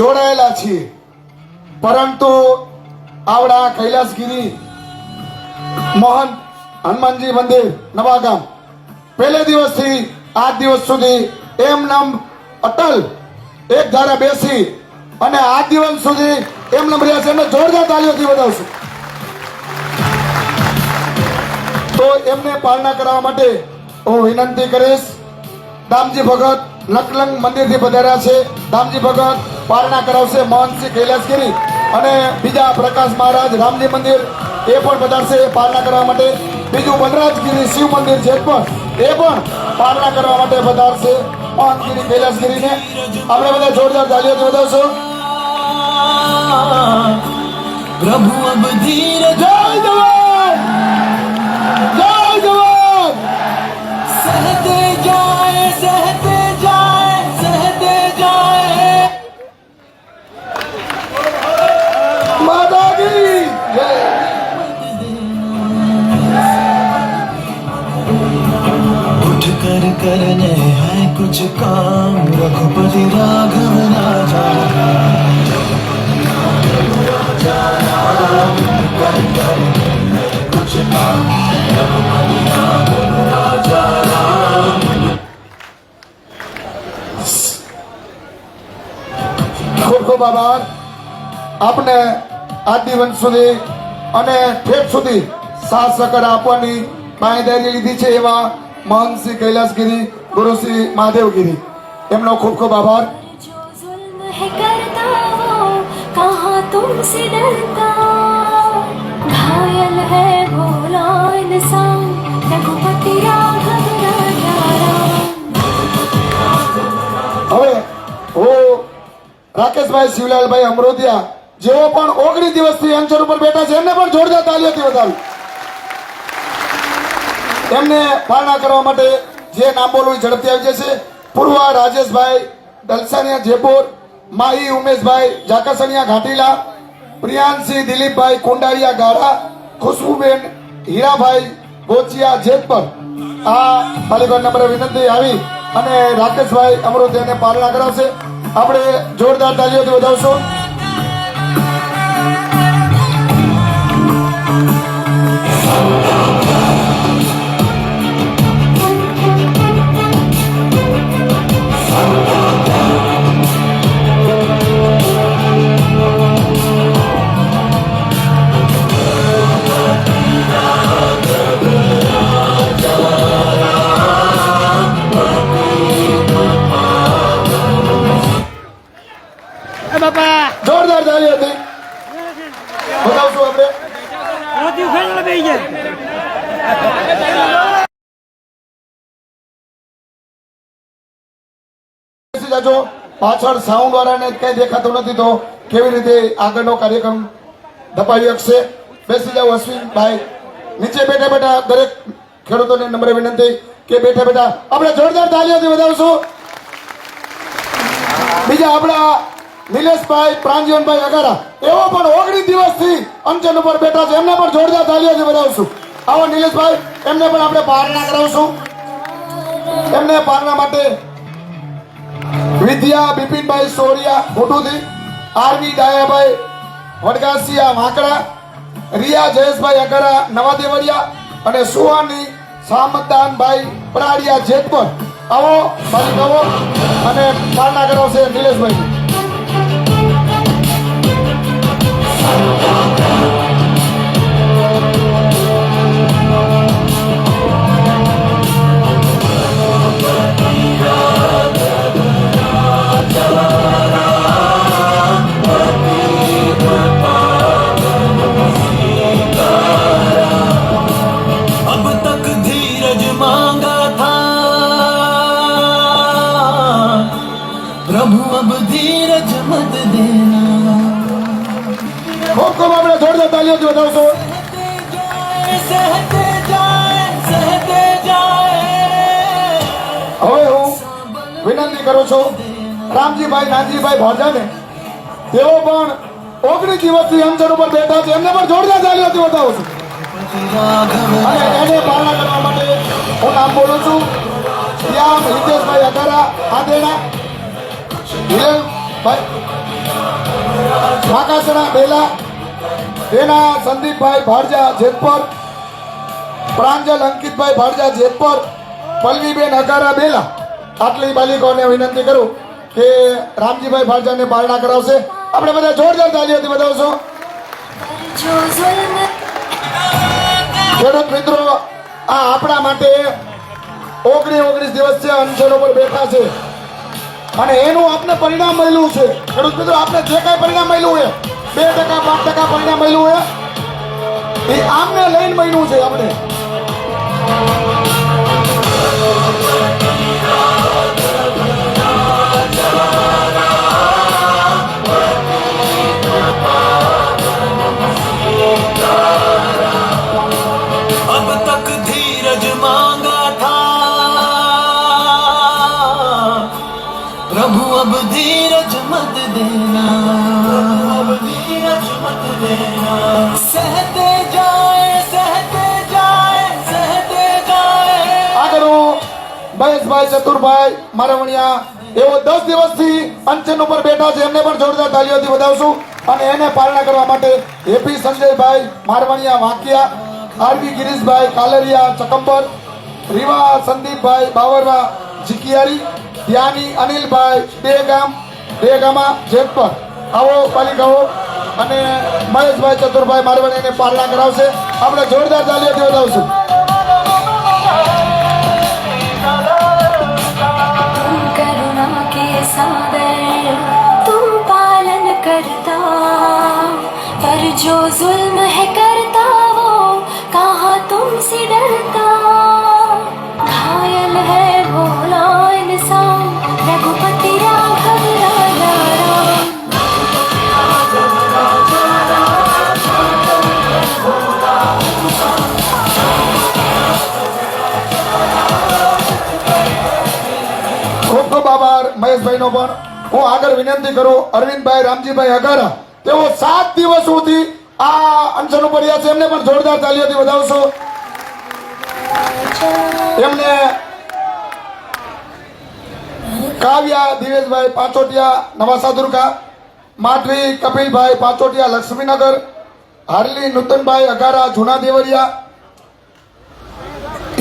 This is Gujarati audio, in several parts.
જોડાયેલા છીએ, પરંતુ આવડા કૈલાસગીરી મહંત હનુમાનજી મંદિર નવાગામ પહેલે દિવસથી આજ દિવસ સુધી એમ નામ અટલ એક ધારા બેસી અને આજ દિવસ સુધી એમ નામ રહ્યા છે. એમને જોરદાર તાળીઓથી વધાવશું. તો એમને પાલના કરવા માટે હું વિનંતી કરીશ. દામજી ભગત નકલંગ મંદિરથી પધાર્યા છે. દામજી ભગત પાલના કરાવશે. મહંતસિંહ કૈલાસગીરી અને બીજા પ્રકાશ મહારાજ રામજી મંદિર એ પણ પધારશે પાલના કરવા માટે. બીજું વનરાજગીરી શિવ મંદિર છે પણ એ પણ પાલના કરવા માટે પધારશે મહંતગીરી કૈલાસગીરીને. આપણે બધા જોરદાર તાળીઓથી વધાવશો. પ્રભુ અબ ધીર જય જવાન, જય જવાન. સહતે જાય સહતે જાય સહતે જાય. માતા કી જય. उठ कर करने हैं कुछ काम, रघुपति राघव राजा कुछ काम, रघुपति राघव राजा. ખૂબ ખૂબ આભાર આપને આદિવંશ સુધી અને ઠેઠ સુધી સાથ સહકાર આપવાની બાંયધરી લીધી છે એવા મહંતસિંહ કૈલાસગીરી, ગુરુશ્રી મહાદેવગીરી, એમનો ખૂબ ખૂબ આભાર. जो जुल्म है करता वो कहाँ तुमसे डरता, घायल है भोला इंसान रघुपति राघव राजा राम. હવે હું રાકેશભાઈ શિવલાલભાઈ અમરોદિયા જેઓ પણ 19 દિવસથી અંચર ઉપર બેઠા છે એમને પણ જોરદાર તાળીઓથી વધારું. એમને પાલના કરવા માટે જે નામ બોલવું એ ઝડપથી આવી જશે. પૂર્વા રાજેશભાઈ દલસાનિયા જયપુર, માહી ઉમેશભાઈ જાકસણિયા ઘાટીલા, પ્રિયાંશી દિલીપભાઈ કુંડારિયા ગાળા, ખુશ્બુબેન હીરાભાઈ ગોચિયા જેતપર. આ પાલિકા નંબરે વિનંતી આવી અને રાકેશભાઈ અમરોદિયાને પાલના કરાવશે. આપણે જોરદાર તાળીઓથી વધાવશું. જોરદાર તાળીઓથી વધાવશું આપણે. જાજો. પાછળ સાઉન્ડ વાળાને કઈ દેખાતું નથી તો કેવી રીતે આગળનો કાર્યક્રમ દબાવી શકશે. બેસી જાઓ અશ્વિનભાઈ. નીચે બેઠા બેઠા દરેક ખેડૂતોને નમ્ર વિનંતી કે બેઠા બેઠા આપણે જોરદાર તાળીઓથી વધાવશું. બીજા આપણા નિલેશભાઈ પ્રાંજવનભાઈ અગારા એવો પણ 19 દિવસથી અંચન ઉપર બેઠા છે, એમને પણ જોરદાર તાળીઓથી વધાવશું. આવો નિલેશભાઈ, એમને પણ આપણે પારણા કરાવશું. એમને પારણા માટે વિદ્યા બિપિનભાઈ સોરિયા મોટુથી, આરવી ડાયાભાઈ વડગાસિયા વાંકડા, રિયા જયેશભાઈ અગારા નવા દેવળિયા અને સુહાની સામદાનભાઈ પરાડિયા જેતપર. આવો બાલિકાઓ અને પારણા કરાવશે નિલેશભાઈ. अब तक धीरज मांगा था, प्रभु अब धीरज मत देना. ખૂબ ખૂબ આપણે જોરદાર તાળીઓથી વધાવશો. સહતે જાય સહતે જાય. હવે હું વિનંતી કરું છું રામજીભાઈ નાનજીભાઈ ભોજાને, તેઓ પણ 19 દિવસથી અંચર ઉપર બેઠા છે, એમને પણ જોરદાર તાળીઓથી વધાવું છું. અને એને પાલના કરવા માટે હું નામ બોલું છું. ત્યાં હિતેશભાઈ અગારા આદેણા, હિરેન ભાઈ વાકાસણા બેલા તેના સંદીપભાઈ ભાડજા જેતપર, પ્રાંજલ અંકિતભાઈ ભાડજા જેતપર, પલ્લવીબેન અગારા બેલા. આટલી બાલિકાઓને વિનંતી કરું કે રામજીભાઈ ભાડજાને પારણા કરાવશે. આપણે બધા જોરદાર તાલીઓથી વધાવશો. जो जुल्म ખેડૂત મિત્રો, આ આપણા માટે 19 દિવસ છે અનશન ઉપર બેઠા છે અને એનું આપણે પરિણામ મળ્યું છે. ખેડૂત મિત્રો, આપણે જે કાંઈ પરિણામ મળ્યું હોય 2% 5% પરિણામ મળ્યું હોય એ આમને લઈને મળ્યું છે. આપણે अब तक धीरज मांगा था प्रभु, अब धीरज मत देना, अब धीरज मत देना. सहते जाए, सहते जाए, सहते जाए. આગળ હું મહેશભાઈ ચતુરભાઈ મારવણિયા એવો 10 દિવસથી અનશન ઉપર બેઠા છે, એમને પણ જોરદાર તાલીઓથી વધાવશું. અને એને પાલના કરવા માટે હેપી સંજયભાઈ મારવણિયા વાંકિયા, આરબી ગિરીશભાઈ કાલરિયા ચકંબર, રીવા સંદીપભાઈ બાવરવા જીકિયારી, ધ્યાની અનિલભાઈ દેગામા જેતપર. આવો બાલિકાઓ અને મહેશભાઈ ચતુરભાઈ મારવણીયાને પાલના કરાવશે. આપણે જોરદાર તાલીઓથી વધાવશું. तुम करुणा के सागर, तुम पालन करता, पर जो जुल्म है करता वो कहाँ तुमसे डरता. घायल है भोला इंसान, रघुपति राघव राजा राम. ખૂબ ખૂબ આભાર મહેશભાઈનો. પણ હું આગળ વિનંતી કરું અરવિંદભાઈ રામજીભાઈ અગારા, તેઓ 7 દિવસ સુધી આ અનશન ઉપર રહ્યા છે, એમને પણ જોરદાર તાલીઓથી વધાવશો. એમને કાવ્યા દિવેશભાઈ પાંચોટિયા નવાસાદુર્ગા, માધવી કપિલભાઈ પાંચોટિયા લક્ષ્મીનગર, હાર્લી નૂતનભાઈ અગારા જૂના દેવરિયા,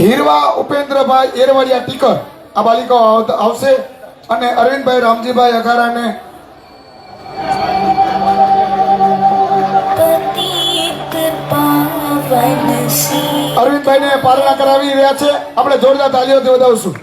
હીરવા ઉપેન્દ્રભાઈ એરવડિયા ટીકર. આ બાલિકાઓ આવશે અને અરવિંદભાઈ રામજીભાઈ અગારાને पतित पावन सी અરવિંદભાઈને પાલના કરાવી રહ્યા છે. આપણે જોરદાર તાલીઓથી વધાવશું.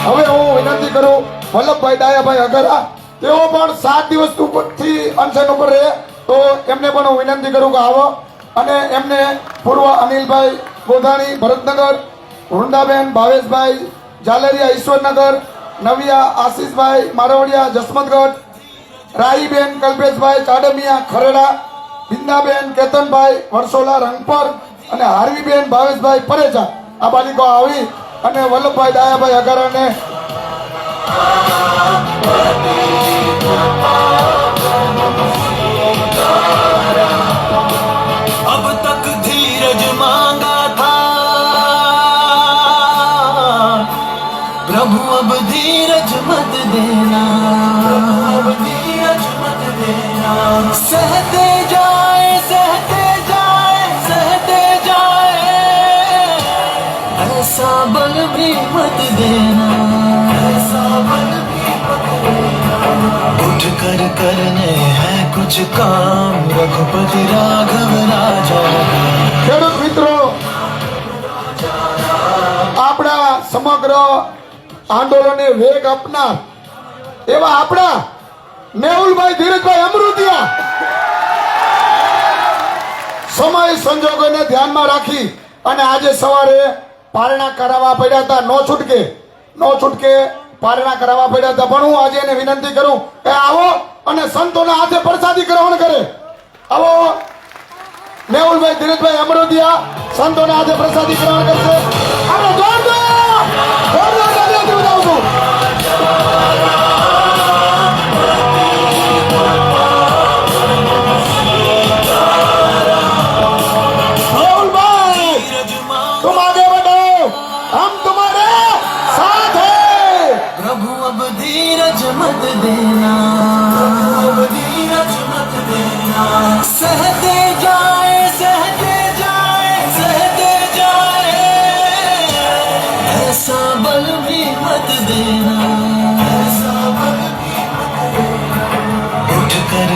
હવે હું વિનંતી કરું વલ્લભભાઈ ડાયાભાઈ અગરા, તેઓ પણ 7 દિવસ ઉપરથી અનશન ઉપર રહે, તો એમને પણ હું વિનંતી કરું કે આવો. અને એમને પૂર્વ અનિલભાઈ ગોધાણી ભરતનગર, વૃંદાબેન ભાવેશભાઈ જાલરિયા ઈશ્વરનગર, નવિયા આશીષભાઈ મારવડિયા જસમતગઢ, રાહીબેન કલ્પેશભાઈ ચાડમિયા ખરેડા, બિંદાબેન કેતનભાઈ વરસોલા રંગપર અને હાર્વીબેન ભાવેશભાઈ પરેજા. આ બાલિકાઓ આવી અને વલ્લભભાઈ ડાયાભાઈ અગારાને अब तक धीरज मांगा था प्रभु, अब धीरज मत देना, अब धीरज मत देना. सहते जाए, सहते जाए, सहते जाए. ऐसा बल भी मत देना, ऐसा बल भी मत देना. उठ कर करने हैं कुछ काम, रघुपति राघव राजा. ખેડૂત મિત્રો, આપણા સમગ્ર આંદોલનને વેગ આપનાર એવા આપણા મેહુલભાઈ ધીરજભાઈ અમૃતિયા સમય સંજોગોને ધ્યાનમાં રાખી અને આજે સવારે પારણા કરાવવા પડ્યા હતા. નો છૂટકે પારણા કરાવવા પડ્યા હતા. પણ હું આજે એને વિનંતી કરું કે આવો અને સંતોના હાથે પ્રસાદી ગ્રહણ કરે. આવો મેહુલભાઈ ધીરજભાઈ અમરોદિયા સંતોના હાથે પ્રસાદી ગ્રહણ કરશે. અરે જોરદાર તાળીઓથી વધાવું છું. राहुलभाई, तुम आगे बढ़ो, हम तुम्हारे साथ हैं. प्रभु अब धीरज मत देना, अब धीरज मत देना, सहते जाए सहते जाए सहते जाए, ऐसा बल भी मत देना, ऐसा बल भी मत देना, उठ कर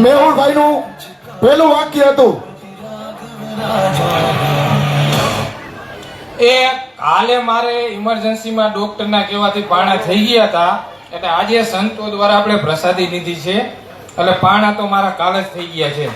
મેહુલભાઈ નું પહેલું વાક્ય હતું એ કાલે મારે ઇમરજન્સીમાં ડોક્ટરના કહેવાથી પાણા થઈ ગયા હતા એટલે આજે સંતો દ્વારા આપણે પ્રસાદી લીધી છે એટલે પાણા તો મારા કાલે જ થઈ ગયા છે.